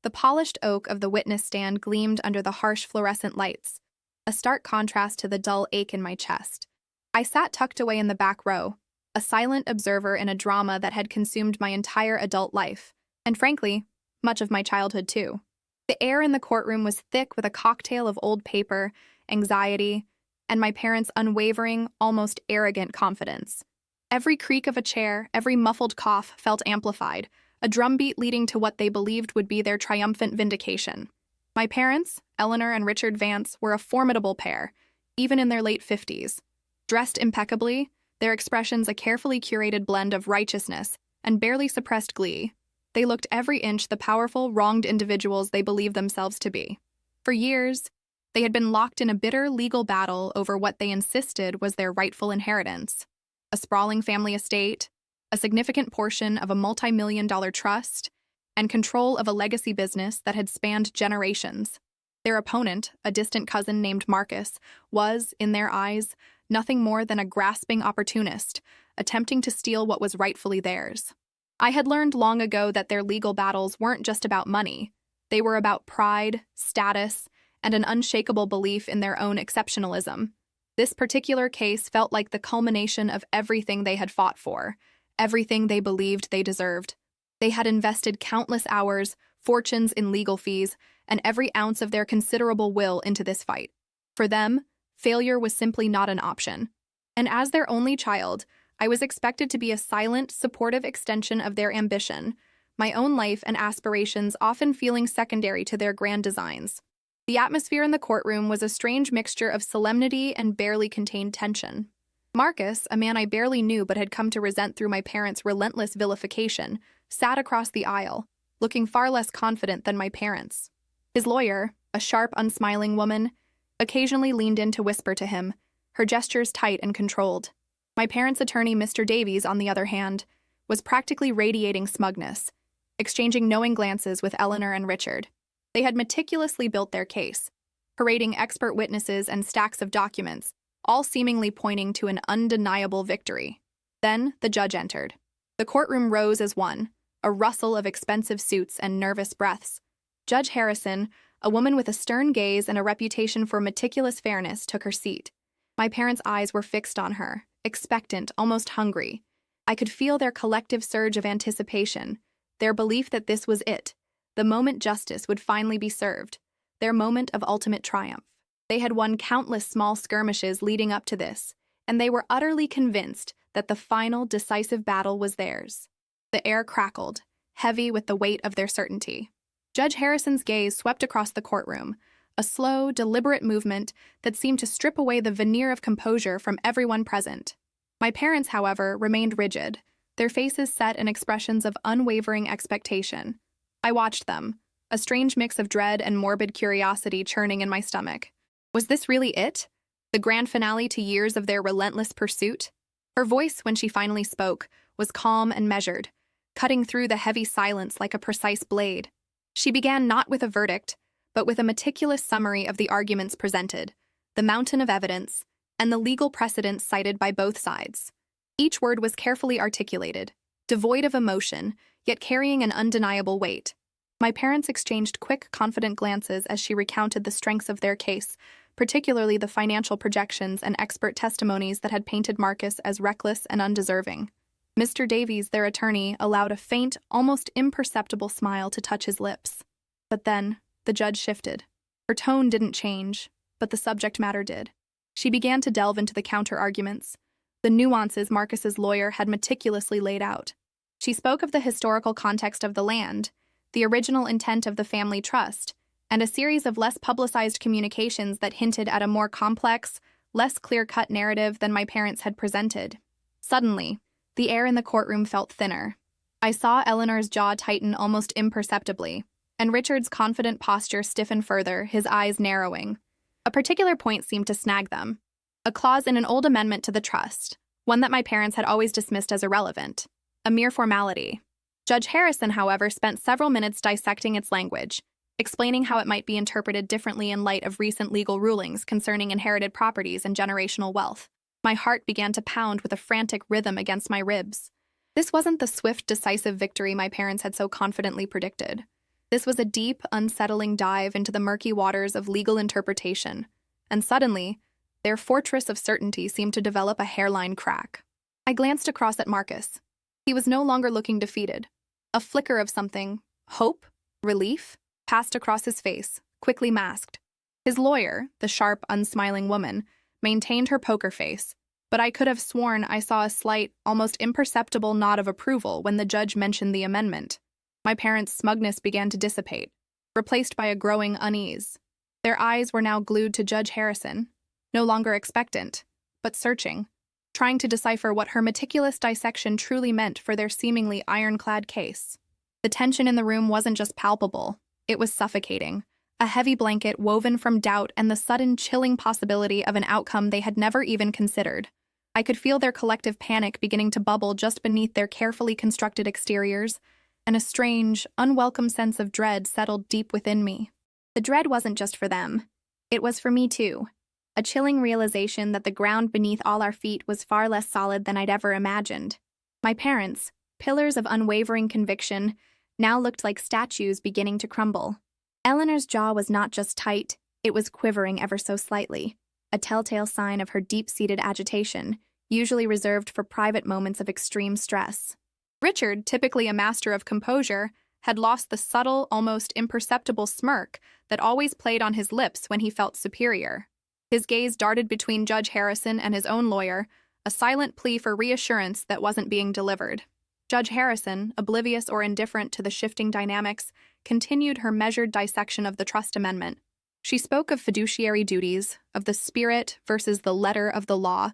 The polished oak of the witness stand gleamed under the harsh fluorescent lights, a stark contrast to the dull ache in my chest. I sat tucked away in the back row, a silent observer in a drama that had consumed my entire adult life, and frankly, much of my childhood too. The air in the courtroom was thick with a cocktail of old paper, anxiety, and my parents' unwavering, almost arrogant confidence. Every creak of a chair, every muffled cough felt amplified, a drumbeat leading to what they believed would be their triumphant vindication. My parents, Eleanor and Richard Vance, were a formidable pair, even in their late 50s. Dressed impeccably, their expressions a carefully curated blend of righteousness and barely suppressed glee. They looked every inch the powerful, wronged individuals they believed themselves to be. For years, they had been locked in a bitter legal battle over what they insisted was their rightful inheritance. A sprawling family estate, a significant portion of a multi-million-dollar trust, and control of a legacy business that had spanned generations. Their opponent, a distant cousin named Marcus, was, in their eyes, nothing more than a grasping opportunist, attempting to steal what was rightfully theirs. I had learned long ago that their legal battles weren't just about money. They were about pride, status, and an unshakable belief in their own exceptionalism. This particular case felt like the culmination of everything they had fought for, everything they believed they deserved. They had invested countless hours, fortunes in legal fees, and every ounce of their considerable will into this fight. For them, failure was simply not an option. And as their only child, I was expected to be a silent, supportive extension of their ambition, my own life and aspirations often feeling secondary to their grand designs. The atmosphere in the courtroom was a strange mixture of solemnity and barely contained tension. Marcus, a man I barely knew but had come to resent through my parents' relentless vilification, sat across the aisle, looking far less confident than my parents. His lawyer, a sharp, unsmiling woman, occasionally leaned in to whisper to him, her gestures tight and controlled. My parents' attorney, Mr. Davies, on the other hand, was practically radiating smugness, exchanging knowing glances with Eleanor and Richard. They had meticulously built their case, parading expert witnesses and stacks of documents, all seemingly pointing to an undeniable victory. Then the judge entered. The courtroom rose as one, a rustle of expensive suits and nervous breaths. Judge Harrison, a woman with a stern gaze and a reputation for meticulous fairness, took her seat. My parents' eyes were fixed on her, expectant, almost hungry. I could feel their collective surge of anticipation, their belief that this was it, the moment justice would finally be served, their moment of ultimate triumph. They had won countless small skirmishes leading up to this, and they were utterly convinced that the final, decisive battle was theirs. The air crackled, heavy with the weight of their certainty. Judge Harrison's gaze swept across the courtroom, a slow, deliberate movement that seemed to strip away the veneer of composure from everyone present. My parents, however, remained rigid, their faces set in expressions of unwavering expectation. I watched them, a strange mix of dread and morbid curiosity churning in my stomach. Was this really it? The grand finale to years of their relentless pursuit? Her voice, when she finally spoke, was calm and measured, cutting through the heavy silence like a precise blade. She began not with a verdict, but with a meticulous summary of the arguments presented, the mountain of evidence, and the legal precedents cited by both sides. Each word was carefully articulated, devoid of emotion, yet carrying an undeniable weight. My parents exchanged quick, confident glances as she recounted the strengths of their case, particularly the financial projections and expert testimonies that had painted Marcus as reckless and undeserving. Mr. Davies, their attorney, allowed a faint, almost imperceptible smile to touch his lips. But then, the judge shifted. Her tone didn't change, but the subject matter did. She began to delve into the counter-arguments, the nuances Marcus's lawyer had meticulously laid out. She spoke of the historical context of the land, the original intent of the family trust, and a series of less publicized communications that hinted at a more complex, less clear-cut narrative than my parents had presented. Suddenly, the air in the courtroom felt thinner. I saw Eleanor's jaw tighten almost imperceptibly, and Richard's confident posture stiffen further, his eyes narrowing. A particular point seemed to snag them. A clause in an old amendment to the trust, one that my parents had always dismissed as irrelevant, a mere formality. Judge Harrison, however, spent several minutes dissecting its language, explaining how it might be interpreted differently in light of recent legal rulings concerning inherited properties and generational wealth. My heart began to pound with a frantic rhythm against my ribs. This wasn't the swift, decisive victory my parents had so confidently predicted. This was a deep, unsettling dive into the murky waters of legal interpretation, and suddenly, their fortress of certainty seemed to develop a hairline crack. I glanced across at Marcus. He was no longer looking defeated. A flicker of something, hope, relief, passed across his face, quickly masked. His lawyer, the sharp, unsmiling woman, maintained her poker face, but I could have sworn I saw a slight, almost imperceptible nod of approval when the judge mentioned the amendment. My parents' smugness began to dissipate, replaced by a growing unease. Their eyes were now glued to Judge Harrison, no longer expectant, but searching, trying to decipher what her meticulous dissection truly meant for their seemingly ironclad case. The tension in the room wasn't just palpable, it was suffocating, a heavy blanket woven from doubt and the sudden chilling possibility of an outcome they had never even considered. I could feel their collective panic beginning to bubble just beneath their carefully constructed exteriors, and a strange, unwelcome sense of dread settled deep within me. The dread wasn't just for them. It was for me too. A chilling realization that the ground beneath all our feet was far less solid than I'd ever imagined. My parents, pillars of unwavering conviction, now looked like statues beginning to crumble. Eleanor's jaw was not just tight, it was quivering ever so slightly, a telltale sign of her deep-seated agitation, usually reserved for private moments of extreme stress. Richard, typically a master of composure, had lost the subtle, almost imperceptible smirk that always played on his lips when he felt superior. His gaze darted between Judge Harrison and his own lawyer, a silent plea for reassurance that wasn't being delivered. Judge Harrison, oblivious or indifferent to the shifting dynamics, continued her measured dissection of the trust amendment. She spoke of fiduciary duties, of the spirit versus the letter of the law,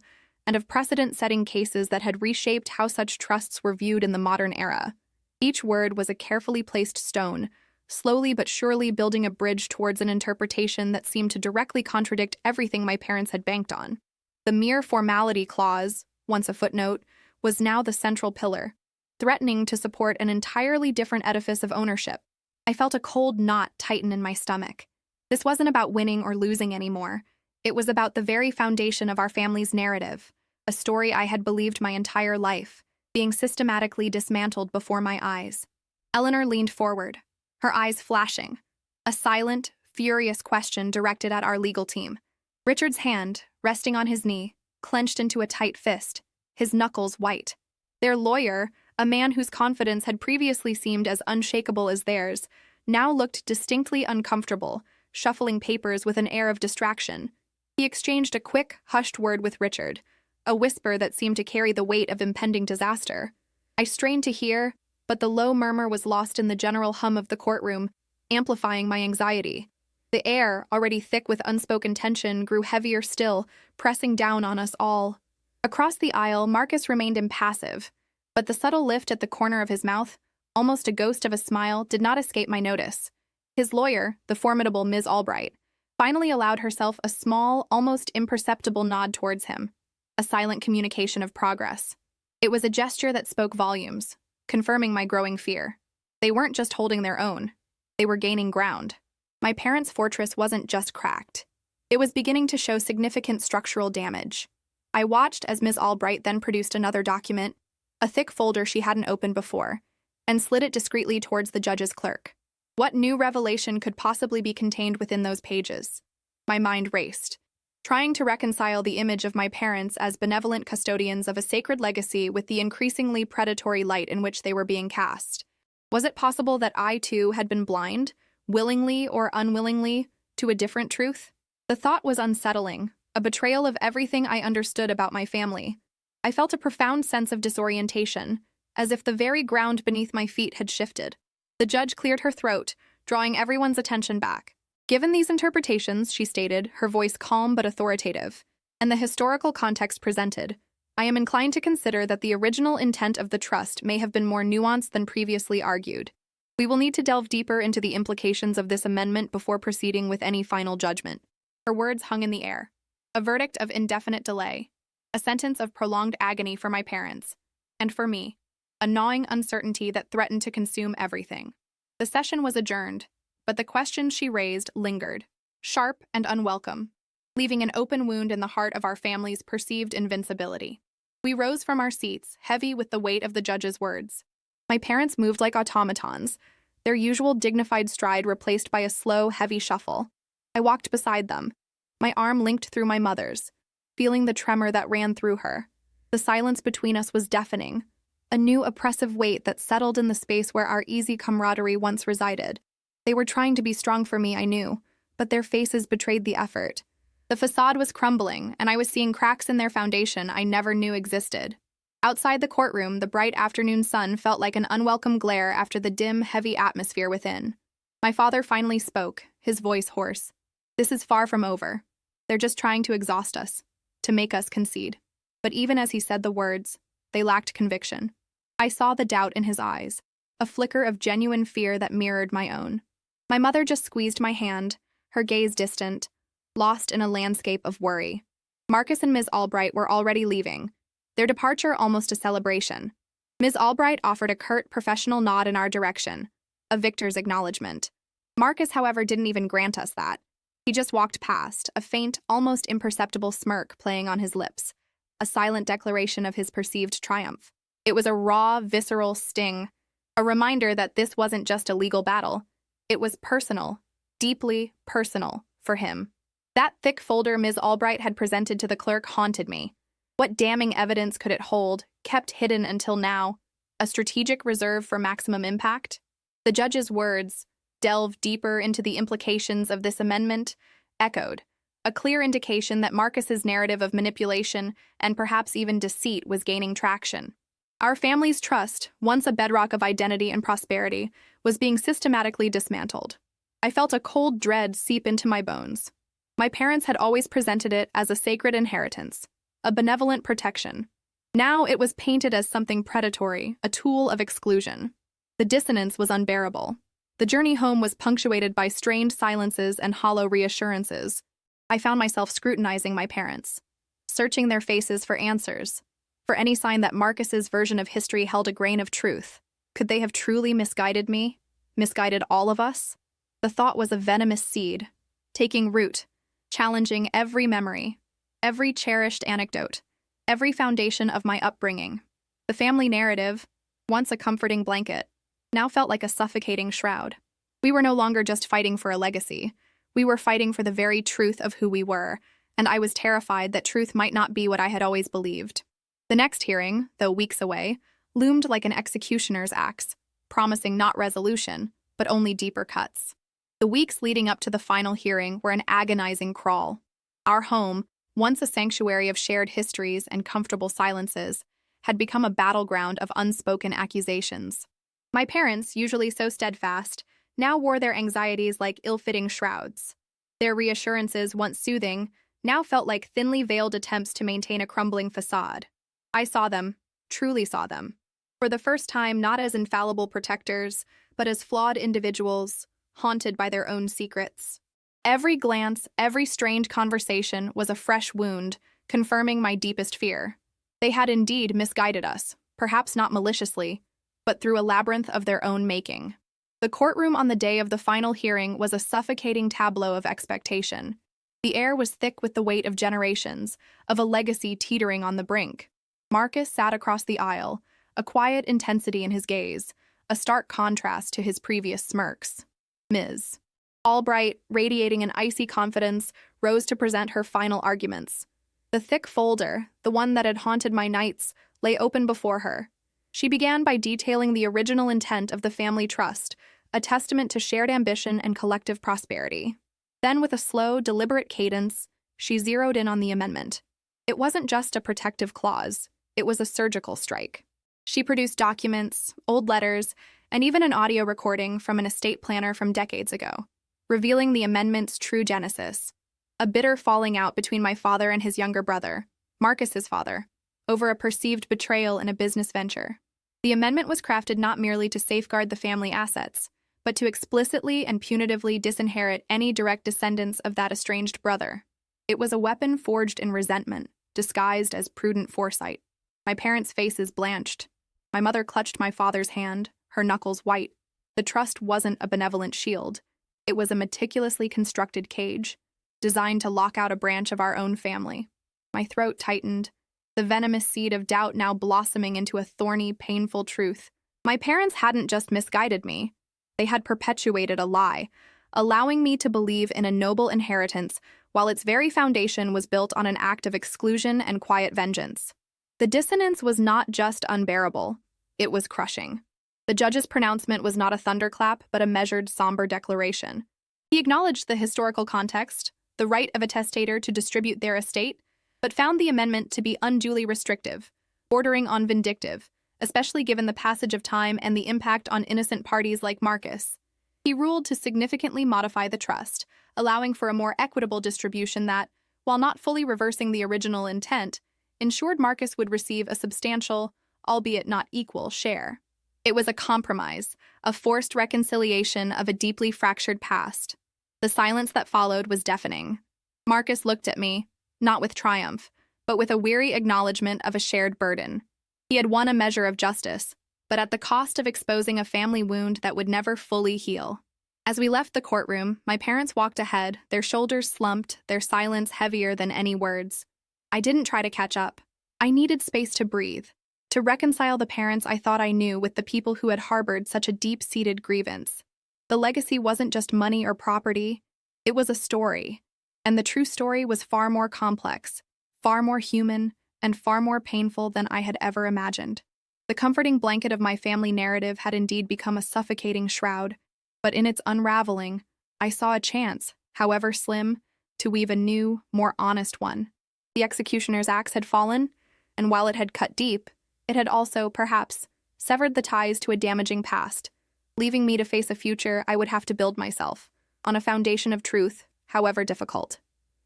and of precedent-setting cases that had reshaped how such trusts were viewed in the modern era. Each word was a carefully placed stone, slowly but surely building a bridge towards an interpretation that seemed to directly contradict everything my parents had banked on. The mere formality clause, once a footnote, was now the central pillar, threatening to support an entirely different edifice of ownership. I felt a cold knot tighten in my stomach. This wasn't about winning or losing anymore. It was about the very foundation of our family's narrative, a story I had believed my entire life, being systematically dismantled before my eyes. Eleanor leaned forward, her eyes flashing, a silent, furious question directed at our legal team. Richard's hand, resting on his knee, clenched into a tight fist, his knuckles white. Their lawyer, a man whose confidence had previously seemed as unshakable as theirs, now looked distinctly uncomfortable, shuffling papers with an air of distraction. He exchanged a quick, hushed word with Richard, a whisper that seemed to carry the weight of impending disaster. I strained to hear, but the low murmur was lost in the general hum of the courtroom, amplifying my anxiety. The air, already thick with unspoken tension, grew heavier still, pressing down on us all. Across the aisle, Marcus remained impassive, but the subtle lift at the corner of his mouth, almost a ghost of a smile, did not escape my notice. His lawyer, the formidable Ms. Albright, finally allowed herself a small, almost imperceptible nod towards him, a silent communication of progress. It was a gesture that spoke volumes, confirming my growing fear. They weren't just holding their own. They were gaining ground. My parents' fortress wasn't just cracked. It was beginning to show significant structural damage. I watched as Ms. Albright then produced another document, a thick folder she hadn't opened before, and slid it discreetly towards the judge's clerk. What new revelation could possibly be contained within those pages? My mind raced, trying to reconcile the image of my parents as benevolent custodians of a sacred legacy with the increasingly predatory light in which they were being cast. Was it possible that I, too, had been blind, willingly or unwillingly, to a different truth? The thought was unsettling, a betrayal of everything I understood about my family. I felt a profound sense of disorientation, as if the very ground beneath my feet had shifted. The judge cleared her throat, drawing everyone's attention back. Given these interpretations, she stated, her voice calm but authoritative, and the historical context presented, I am inclined to consider that the original intent of the trust may have been more nuanced than previously argued. We will need to delve deeper into the implications of this amendment before proceeding with any final judgment. Her words hung in the air. A verdict of indefinite delay, a sentence of prolonged agony for my parents, and for me, a gnawing uncertainty that threatened to consume everything. The session was adjourned, but the questions she raised lingered, sharp and unwelcome, leaving an open wound in the heart of our family's perceived invincibility. We rose from our seats, heavy with the weight of the judge's words. My parents moved like automatons, their usual dignified stride replaced by a slow, heavy shuffle. I walked beside them, my arm linked through my mother's, feeling the tremor that ran through her. The silence between us was deafening, a new oppressive weight that settled in the space where our easy camaraderie once resided. They were trying to be strong for me, I knew, but their faces betrayed the effort. The facade was crumbling, and I was seeing cracks in their foundation I never knew existed. Outside the courtroom, the bright afternoon sun felt like an unwelcome glare after the dim, heavy atmosphere within. My father finally spoke, his voice hoarse. "This is far from over. They're just trying to exhaust us, to make us concede." But even as he said the words, they lacked conviction. I saw the doubt in his eyes, a flicker of genuine fear that mirrored my own. My mother just squeezed my hand, her gaze distant, lost in a landscape of worry. Marcus and Ms. Albright were already leaving, their departure almost a celebration. Ms. Albright offered a curt, professional nod in our direction, a victor's acknowledgement. Marcus, however, didn't even grant us that. He just walked past, a faint, almost imperceptible smirk playing on his lips, a silent declaration of his perceived triumph. It was a raw, visceral sting, a reminder that this wasn't just a legal battle. It was personal, deeply personal, for him. That thick folder Ms. Albright had presented to the clerk haunted me. What damning evidence could it hold, kept hidden until now? A strategic reserve for maximum impact? The judge's words, delve deeper into the implications of this amendment, echoed, a clear indication that Marcus's narrative of manipulation and perhaps even deceit was gaining traction. Our family's trust, once a bedrock of identity and prosperity, was being systematically dismantled. I felt a cold dread seep into my bones. My parents had always presented it as a sacred inheritance, a benevolent protection. Now it was painted as something predatory, a tool of exclusion. The dissonance was unbearable. The journey home was punctuated by strained silences and hollow reassurances. I found myself scrutinizing my parents, searching their faces for answers, for any sign that Marcus's version of history held a grain of truth. Could they have truly misguided me? Misguided all of us? The thought was a venomous seed, taking root, challenging every memory, every cherished anecdote, every foundation of my upbringing. The family narrative, once a comforting blanket, now felt like a suffocating shroud. We were no longer just fighting for a legacy. We were fighting for the very truth of who we were, and I was terrified that truth might not be what I had always believed. The next hearing, though weeks away, loomed like an executioner's axe, promising not resolution, but only deeper cuts. The weeks leading up to the final hearing were an agonizing crawl. Our home, once a sanctuary of shared histories and comfortable silences, had become a battleground of unspoken accusations. My parents, usually so steadfast, now wore their anxieties like ill-fitting shrouds. Their reassurances, once soothing, now felt like thinly veiled attempts to maintain a crumbling facade. I saw them, truly saw them, for the first time not as infallible protectors, but as flawed individuals, haunted by their own secrets. Every glance, every strained conversation was a fresh wound, confirming my deepest fear. They had indeed misguided us, perhaps not maliciously, but through a labyrinth of their own making. The courtroom on the day of the final hearing was a suffocating tableau of expectation. The air was thick with the weight of generations, of a legacy teetering on the brink. Marcus sat across the aisle, a quiet intensity in his gaze, a stark contrast to his previous smirks. Ms. Albright, radiating an icy confidence, rose to present her final arguments. The thick folder, the one that had haunted my nights, lay open before her. She began by detailing the original intent of the family trust, a testament to shared ambition and collective prosperity. Then, with a slow, deliberate cadence, she zeroed in on the amendment. It wasn't just a protective clause, it was a surgical strike. She produced documents, old letters, and even an audio recording from an estate planner from decades ago, revealing the amendment's true genesis, a bitter falling out between my father and his younger brother, Marcus's father, over a perceived betrayal in a business venture. The amendment was crafted not merely to safeguard the family assets, but to explicitly and punitively disinherit any direct descendants of that estranged brother. It was a weapon forged in resentment, disguised as prudent foresight. My parents' faces blanched. My mother clutched my father's hand, her knuckles white. The trust wasn't a benevolent shield. It was a meticulously constructed cage, designed to lock out a branch of our own family. My throat tightened, the venomous seed of doubt now blossoming into a thorny, painful truth. My parents hadn't just misguided me. They had perpetuated a lie, allowing me to believe in a noble inheritance while its very foundation was built on an act of exclusion and quiet vengeance. The dissonance was not just unbearable, it was crushing. The judge's pronouncement was not a thunderclap, but a measured, somber declaration. He acknowledged the historical context, the right of a testator to distribute their estate, but found the amendment to be unduly restrictive, bordering on vindictive, especially given the passage of time and the impact on innocent parties like Marcus. He ruled to significantly modify the trust, allowing for a more equitable distribution that, while not fully reversing the original intent, ensured Marcus would receive a substantial, albeit not equal, share. It was a compromise, a forced reconciliation of a deeply fractured past. The silence that followed was deafening. Marcus looked at me, not with triumph, but with a weary acknowledgement of a shared burden. He had won a measure of justice, but at the cost of exposing a family wound that would never fully heal. As we left the courtroom, my parents walked ahead, their shoulders slumped, their silence heavier than any words. I didn't try to catch up. I needed space to breathe, to reconcile the parents I thought I knew with the people who had harbored such a deep-seated grievance. The legacy wasn't just money or property, it was a story. And the true story was far more complex, far more human, and far more painful than I had ever imagined. The comforting blanket of my family narrative had indeed become a suffocating shroud, but in its unraveling, I saw a chance, however slim, to weave a new, more honest one. The executioner's axe had fallen, and while it had cut deep, it had also, perhaps, severed the ties to a damaging past, leaving me to face a future I would have to build myself, on a foundation of truth, however difficult.